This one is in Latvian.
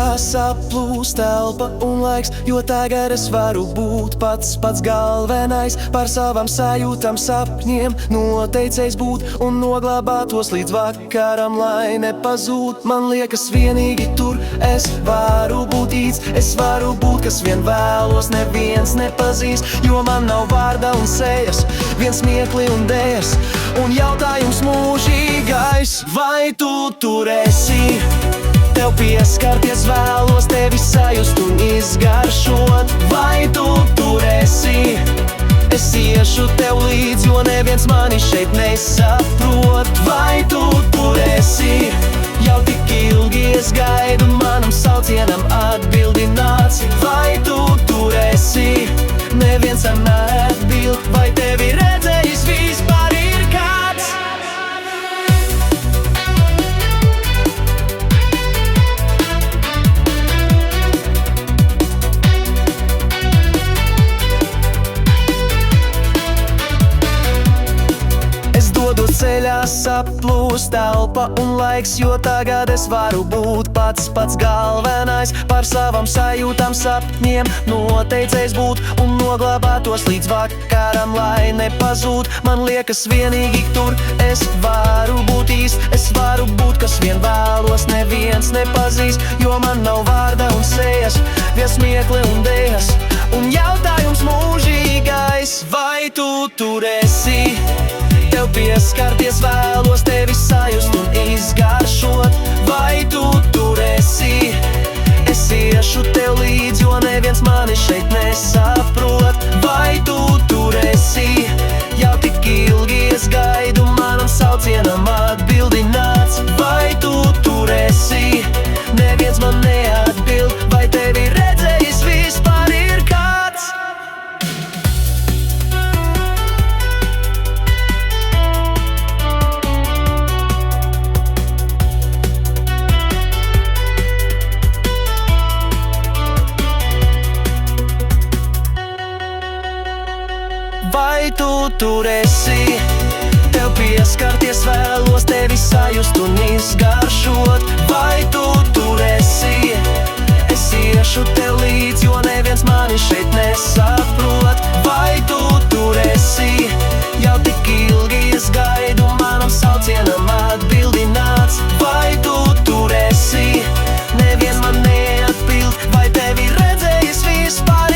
ceļā saplūst telpa un laiks, jo tagad es varu būt pats galvenais. Par savām sajūtām, sapņiem noteicējis būt un noglabātos līdz vakaram, lai nepazūd. Man liekas vienīgi tur es varu būt īsts, es varu būt, kas vien vēlos, neviens nepazīst, jo man nav vārda un sejas, viens smiekli un dējas, un jautājums mūžīgais: vai tu tur esi? Tev pieskarties vēlos, tevi sajust un izgaršot. Vai tu tur esi? Es iešu tev līdz, jo neviens mani šeit nesaprot. Vai tu tur esi? Jau tik ilgi es gaidu, manam saucienam atbildi nāc. Vai tu tur esi? Neviens tam neatbild, vai tevi redzējis vispār ir kāds? Dodos ceļā, saplūst telpa un laiks, jo tagad es varu būt pats galvenais. Par savām sajūtām, sapņiem noteicējis būt un noglabātos līdz vakaram, lai nepazūd. Man liekas vienīgi tur es varu būt īsts, es varu būt, kas vien vēlos, neviens nepazīst, jo man nav vārda un sejas, viens smiekli un dējas, un jautājums mūžīgais: vai tu tur esi? Tev pieskarties vēlos, tevi sajust un izgaršot. Vai tu tur esi? Es iešu tev līdz, jo neviens mani šeit nesaprot. Vai tu tur esi? Jau tik ilgi es gaidu, manam saucienam atbildi nāc. Vai tu tur esi? Neviens man neatbild, vai tevi redzējis vispār ir kāds? Vai tu tur esi? Tev pieskarties vēlos, tevi sajust un izgaršot. Vai tu tur esi? Es iešu tev līdz, jo neviens mani šeit nesaprot. Vai tu tur esi? Jau tik ilgi es gaidu, manam saucienam atbildi nāc. Vai tu tur esi? Neviens man neatbild, vai tevi redzējis vispār